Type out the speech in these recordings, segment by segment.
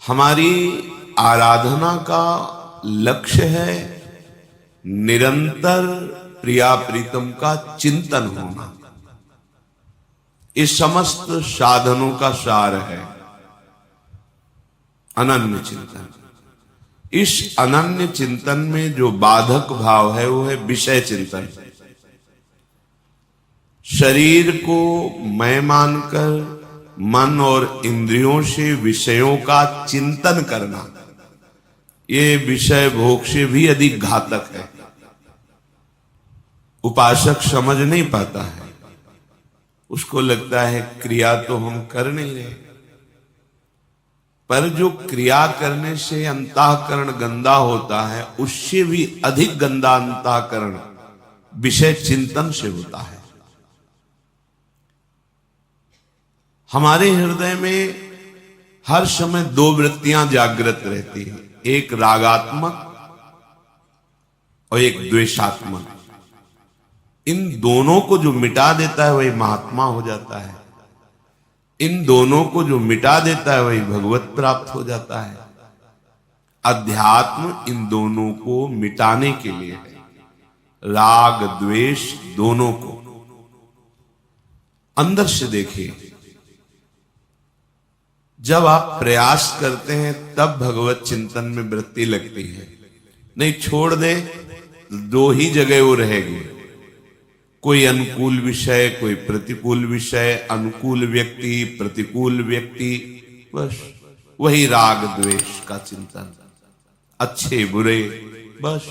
हमारी आराधना का लक्ष्य है निरंतर प्रिया प्रीतम का चिंतन होना। इस समस्त साधनों का सार है अनन्य चिंतन। इस अनन्य चिंतन में जो बाधक भाव है वो है विषय चिंतन। शरीर को मैं मानकर मन और इंद्रियों से विषयों का चिंतन करना, ये विषय भोग से भी अधिक घातक है। उपासक समझ नहीं पाता है, उसको लगता है क्रिया तो हम कर नहीं रहे, पर जो क्रिया करने से अंतःकरण गंदा होता है उससे भी अधिक गंदा अंतःकरण विषय चिंतन से होता है। हमारे हृदय में हर समय दो वृत्तियां जागृत रहती हैं, एक रागात्मक और एक द्वेषात्मक। इन दोनों को जो मिटा देता है वही महात्मा हो जाता है। इन दोनों को जो मिटा देता है वही भगवत प्राप्त हो जाता है। अध्यात्म इन दोनों को मिटाने के लिए है, राग द्वेष दोनों को। अंदर से देखिए, जब आप प्रयास करते हैं तब भगवत चिंतन में वृत्ति लगती है। नहीं छोड़ दे, दो ही जगह वो रहेगी, कोई अनुकूल विषय कोई प्रतिकूल विषय, अनुकूल व्यक्ति प्रतिकूल व्यक्ति, बस वही राग द्वेष का चिंतन, अच्छे बुरे, बस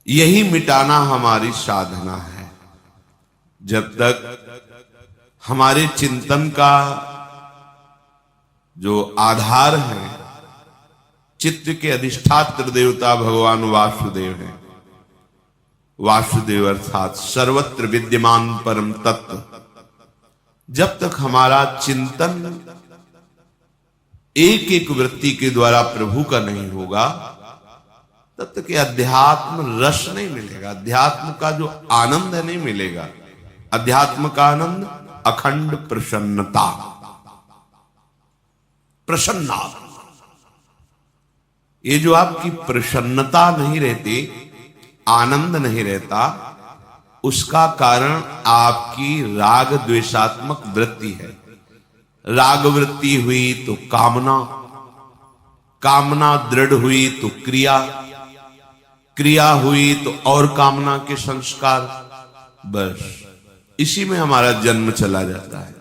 यही मिटाना हमारी साधना है। जब तक हमारे चिंतन का जो आधार है, चित्त के अधिष्ठात्र देवता भगवान वासुदेव हैं। वासुदेव अर्थात सर्वत्र विद्यमान परम तत्व। जब तक हमारा चिंतन एक एक वृत्ति के द्वारा प्रभु का नहीं होगा, तब तक ये अध्यात्म रस नहीं मिलेगा, अध्यात्म का जो आनंद है नहीं मिलेगा। अध्यात्म का आनंद अखंड प्रसन्नता, प्रसन्ना। ये जो आपकी प्रसन्नता नहीं रहती, आनंद नहीं रहता, उसका कारण आपकी राग द्वेषात्मक वृत्ति है। राग वृत्ति हुई तो कामना, कामना दृढ़ हुई तो क्रिया, क्रिया हुई तो और कामना के संस्कार, बस इसी में हमारा जन्म चला जाता है।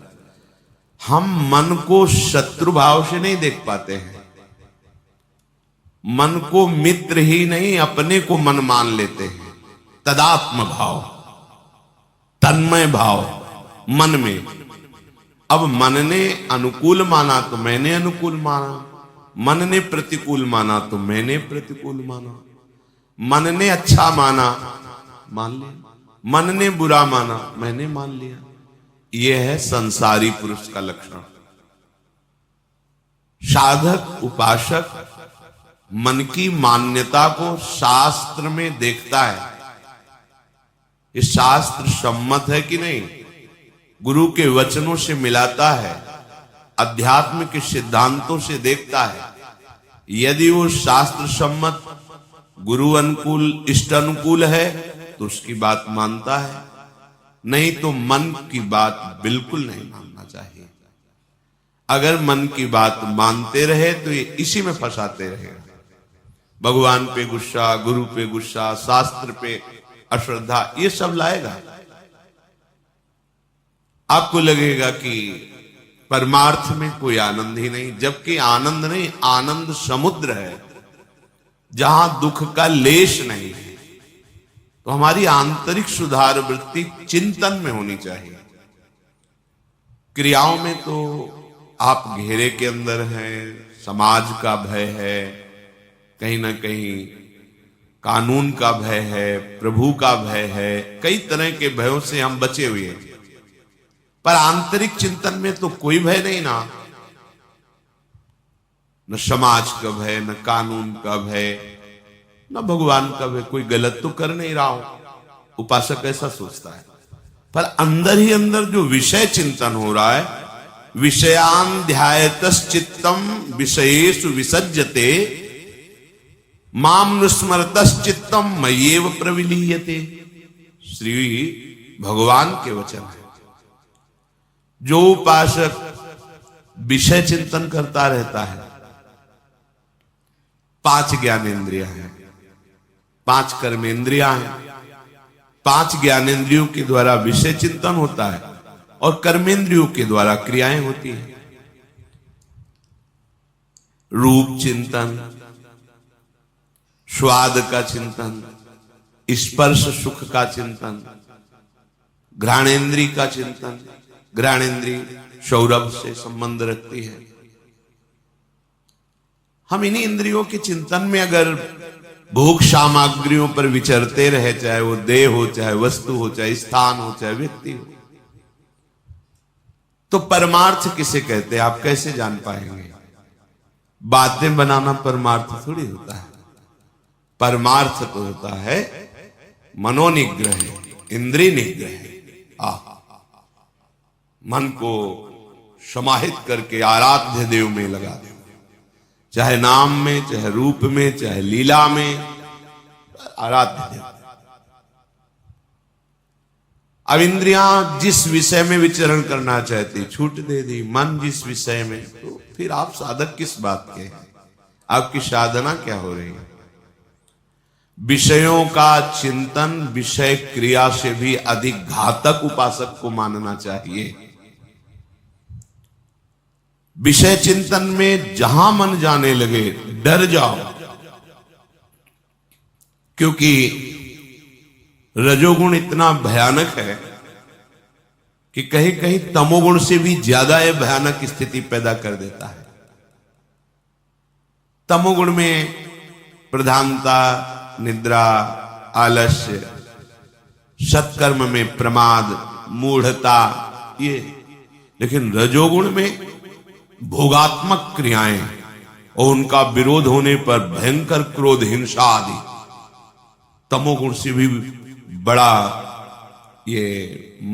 हम मन को शत्रु भाव से नहीं देख पाते हैं, मन को मित्र ही नहीं अपने को मन मान लेते हैं। तदात्म भाव, तन्मय भाव मन में। अब मन ने अनुकूल माना तो मैंने अनुकूल माना, मन ने प्रतिकूल माना तो मैंने प्रतिकूल माना, मन ने अच्छा माना मान लिया, मन ने बुरा माना मैंने मान लिया। यह है संसारी पुरुष का लक्षण। साधक उपासक मन की मान्यता को शास्त्र में देखता है, ये शास्त्र सम्मत है कि नहीं, गुरु के वचनों से मिलाता है, अध्यात्म के सिद्धांतों से देखता है। यदि वो शास्त्र सम्मत, गुरु अनुकूल, इष्ट अनुकूल है तो उसकी बात मानता है, नहीं तो मन की बात बिल्कुल नहीं मानना चाहिए। अगर मन की बात मानते रहे तो ये इसी में फंसाते रहेगा। भगवान पे गुस्सा, गुरु पे गुस्सा, शास्त्र पे अश्रद्धा, ये सब लाएगा। आपको लगेगा कि परमार्थ में कोई आनंद ही नहीं, जबकि आनंद नहीं, आनंद समुद्र है जहां दुख का लेश नहीं है। तो हमारी आंतरिक सुधार वृत्ति चिंतन में होनी चाहिए। क्रियाओं में तो आप घेरे के अंदर हैं, समाज का भय है, कहीं ना कहीं कानून का भय है, प्रभु का भय है, कई तरह के भयों से हम बचे हुए हैं। पर आंतरिक चिंतन में तो कोई भय नहीं ना, न समाज का भय, न कानून का भय, न भगवान का भय। कोई गलत तो कर नहीं रहा हो, उपासक ऐसा सोचता है। पर अंदर ही अंदर जो विषय चिंतन हो रहा है विषयान ध्यायतश्चित्तम विषयेषु विसज्जते माम नुस्मरतश्चित्तम मय्येव प्रविलीयते। श्री भगवान के वचन है। जो उपासक विषय चिंतन करता रहता है, 5 ज्ञानेंद्रियां हैं, 5 कर्मेंद्रियां हैं, 5 ज्ञानेंद्रियों के द्वारा विषय चिंतन होता है और कर्मेंद्रियों के द्वारा क्रियाएं होती हैं। रूप चिंतन, स्वाद का चिंतन, स्पर्श सुख का चिंतन, घ्राणेन्द्रिय का चिंतन। घ्राणेन्द्रिय सौरभ से संबंध रखती है। हम इन्हीं इंद्रियों के चिंतन में अगर भोग सामग्रियों पर विचरते रहे, चाहे वो देह हो, चाहे वस्तु हो, चाहे स्थान हो, चाहे व्यक्ति हो, तो परमार्थ किसे कहते हैं आप कैसे जान पाएंगे? बातें बनाना परमार्थ थोड़ी होता है। परमार्थ तो होता है मनोनिग्रह, इंद्रिय निग्रह। मन को समाहित करके आराध्य देव में लगा दे, चाहे नाम में, चाहे रूप में, चाहे लीला में, आराध्य देव। अब इंद्रियां जिस विषय में विचरण करना चाहती, छूट दे दी मन जिस विषय में, तो फिर आप साधक किस बात के हैं? आपकी साधना क्या हो रही है? विषयों का चिंतन विषय क्रिया से भी अधिक घातक उपासक को मानना चाहिए। विषय चिंतन में जहां मन जाने लगे डर जाओ, क्योंकि रजोगुण इतना भयानक है कि कहीं कहीं तमोगुण से भी ज्यादा यह भयानक स्थिति पैदा कर देता है। तमोगुण में प्रधानता, निद्रा, आलस्य, सत्कर्म में प्रमाद, मूढ़ता, ये। लेकिन रजोगुण में भोगात्मक क्रियाएं और उनका विरोध होने पर भयंकर क्रोध, हिंसा आदि। तमोगुण से भी बड़ा ये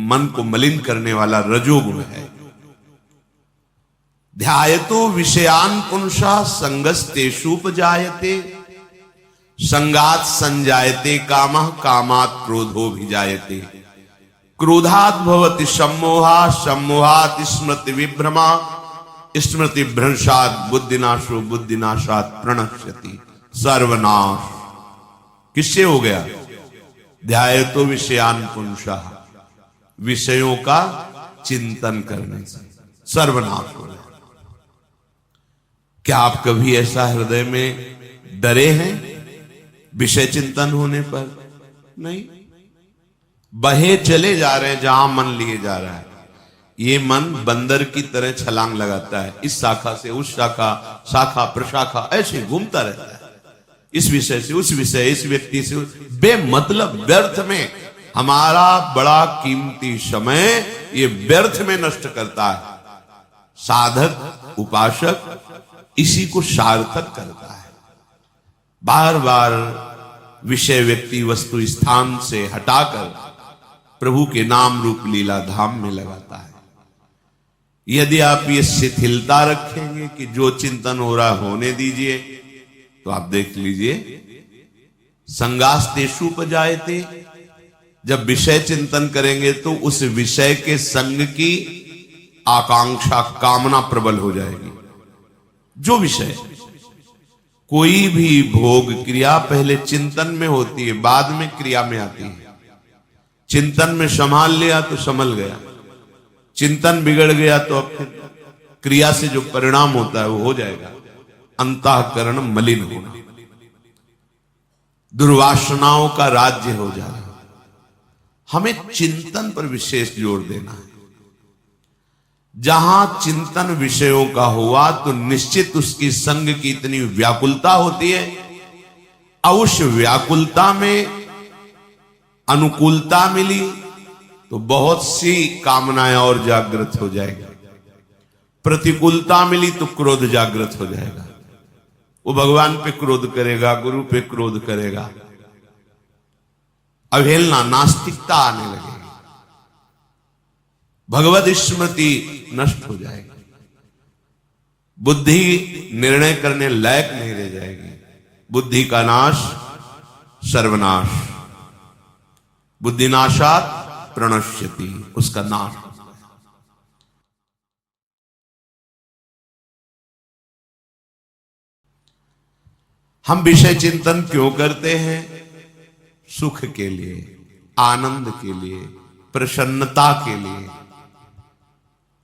मन को मलिन करने वाला रजोगुण है। ध्यायतो विषयान पुंसा संगस्तेषुपजायते संगात संजायते कामः कामात् क्रोधो भिजायते क्रोधात् भवति सम्मोहा सम्मोहात् स्मृति विभ्रमा स्मृति भ्रंशात् बुद्धिनाशो बुद्धिनाशात् प्रणश्यति सर्वनाश। किससे हो गया? ध्यायतो विषयान पुंसः, विषयों का चिंतन करने से सर्वनाश हो गया। क्या आप कभी ऐसा हृदय में डरे हैं विषय चिंतन होने पर? नहीं। बहे चले जा रहे हैं जहां मन लिए जा रहा है। ये मन बंदर की तरह छलांग लगाता है, इस शाखा से उस शाखा, शाखा प्रशाखा, ऐसे घूमता रहता है। इस विषय से उस विषय, इस व्यक्ति से बेमतलब व्यर्थ में हमारा बड़ा कीमती समय ये व्यर्थ में नष्ट करता है। साधक, उपासक इसी को सार्थक करता है। बार बार विषय, व्यक्ति, वस्तु, स्थान से हटाकर प्रभु के नाम रूप लीला धाम में लगाता है। यदि आप ये शिथिलता रखेंगे कि जो चिंतन हो रहा होने दीजिए, तो आप देख लीजिए संगास्तेषुपजायते, जब विषय चिंतन करेंगे तो उस विषय के संग की आकांक्षा, कामना प्रबल हो जाएगी। जो विषय, कोई भी भोग क्रिया पहले चिंतन में होती है, बाद में क्रिया में आती है। चिंतन में संभाल लिया तो संभल गया, चिंतन बिगड़ गया तो अब फिर क्रिया से जो परिणाम होता है वो हो जाएगा अंतःकरण मलिन होना, दुर्वासनाओं का राज्य हो जाना। हमें चिंतन पर विशेष जोर देना है। जहां चिंतन विषयों का हुआ तो निश्चित उसकी संग की इतनी व्याकुलता होती है, और उस व्याकुलता में अनुकूलता मिली तो बहुत सी कामनाएं और जागृत हो जाएगी। प्रतिकूलता मिली तो क्रोध जागृत हो जाएगा। वो भगवान पे क्रोध करेगा, गुरु पे क्रोध करेगा, अवहेलना, नास्तिकता आने लगेगी, भगवत स्मृति नष्ट हो जाएगी। बुद्धि निर्णय करने लायक नहीं रह जाएगी। बुद्धि का नाश सर्वनाश, बुद्धिनाशात प्रणश्यति, उसका नाश। हम विषय चिंतन क्यों करते हैं? सुख के लिए, आनंद के लिए, प्रसन्नता के लिए।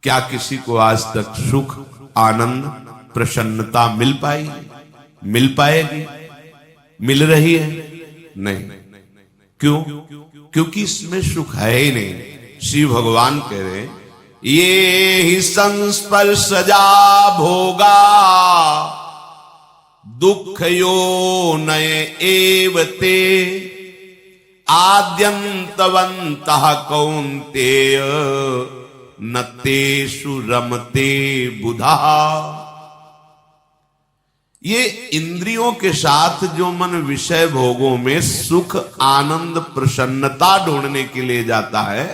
क्या किसी को आज तक सुख, आनंद, प्रसन्नता मिल पाई? मिल पाएगी? मिल रही है? नहीं। क्यों? क्योंकि इसमें सुख है ही नहीं। श्री भगवान कह रहे हैं, ये ही संस्पर्शजा भोगा दुख यो नय एवते आद्यंतवंतः कौन्तेय न तेषु रमते बुधा। ये इंद्रियों के साथ जो मन विषय भोगों में सुख, आनंद, प्रसन्नता ढूंढने के लिए जाता है,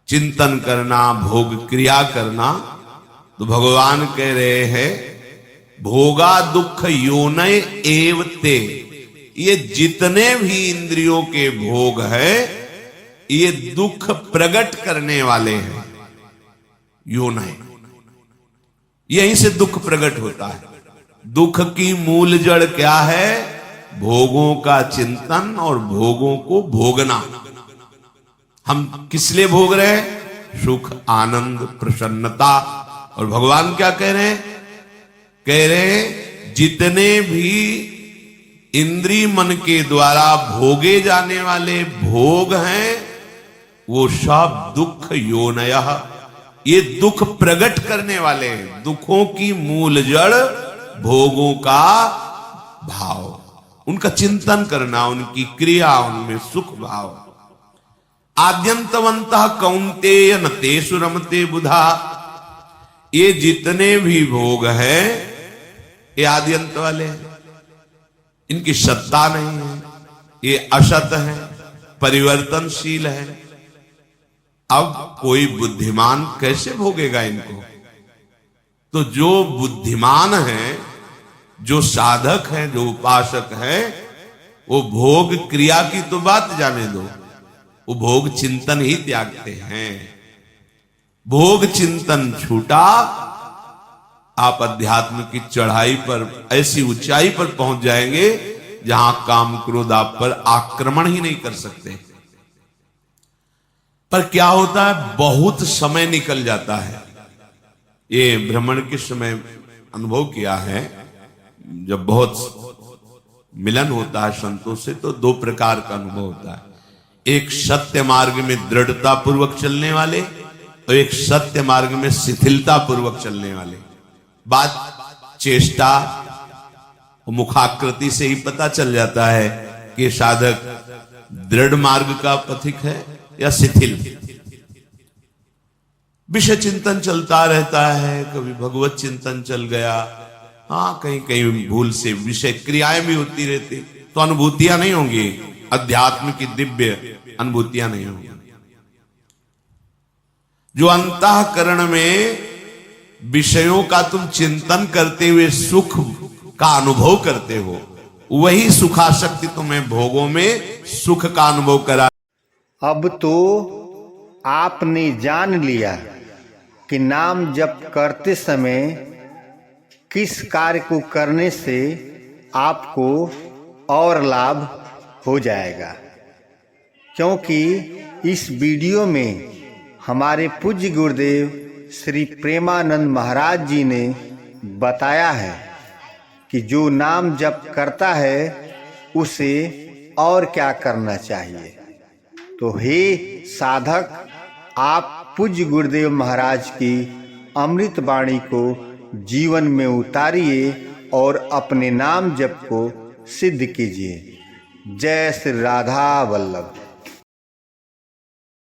चिंतन करना, भोग क्रिया करना, तो भगवान कह रहे हैं भोगा दुख योनय एवते। ये जितने भी इंद्रियों के भोग है ये दुख प्रकट करने वाले हैं। योनय, यहीं से दुख प्रकट होता है। दुख की मूल जड़ क्या है? भोगों का चिंतन और भोगों को भोगना। हम किस लिए भोग रहे हैं? सुख, आनंद, प्रसन्नता। और भगवान क्या कह रहे हैं? कह रहे हैं जितने भी इंद्रिय मन के द्वारा भोगे जाने वाले भोग हैं वो सब दुख योनयः, ये दुख प्रकट करने वाले हैं। दुखों की मूल जड़ भोगों का भाव, उनका चिंतन करना, उनकी क्रिया, उनमें सुख भाव। आद्यंतवंतः कौन्तेय न तेषु रमते बुधा। ये जितने भी भोग हैं ये आद्यंत वाले हैं, इनकी सत्ता नहीं है, ये असत है, परिवर्तनशील है। अब कोई बुद्धिमान कैसे भोगेगा इनको? तो जो बुद्धिमान है, जो साधक है, जो उपासक है, वो भोग क्रिया की तो बात जाने दो, वो भोग चिंतन ही त्यागते हैं। भोग चिंतन छूटा, आप अध्यात्म की चढ़ाई पर, ऐसी ऊंचाई पर पहुंच जाएंगे जहां काम क्रोध आप पर आक्रमण ही नहीं कर सकते। पर क्या होता है? बहुत समय निकल जाता है। ये भ्रमण के समय अनुभव किया है, जब बहुत मिलन होता है संतों से तो दो प्रकार का अनुभव होता है। एक सत्य मार्ग में दृढ़ता पूर्वक चलने वाले और एक सत्य मार्ग में शिथिलता पूर्वक चलने वाले। बात चेष्टा और मुखाकृति से ही पता चल जाता है कि साधक दृढ़ मार्ग का पथिक है या शिथिल। विषय चिंतन चलता रहता है, कभी भगवत चिंतन चल गया, हाँ कहीं कहीं भूल से विषय क्रियाएं भी होती रहती, तो अनुभूतियां नहीं होंगी, अध्यात्म की दिव्य अनुभूतियां नहीं होंगी। जो अंतःकरण में विषयों का तुम चिंतन करते हुए सुख का अनुभव करते हो, वही सुखाशक्ति तुम्हें भोगों में सुख का अनुभव करा। अब तो आपने जान लिया कि नाम जप करते समय किस कार्य को करने से आपको और लाभ हो जाएगा, क्योंकि इस वीडियो में हमारे पूज्य गुरुदेव श्री प्रेमानंद महाराज जी ने बताया है कि जो नाम जप करता है उसे और क्या करना चाहिए। तो हे साधक, आप पूज्य गुरुदेव महाराज की अमृत वाणी को जीवन में उतारिए और अपने नाम जप को सिद्ध कीजिए। जय श्री राधा वल्लभ।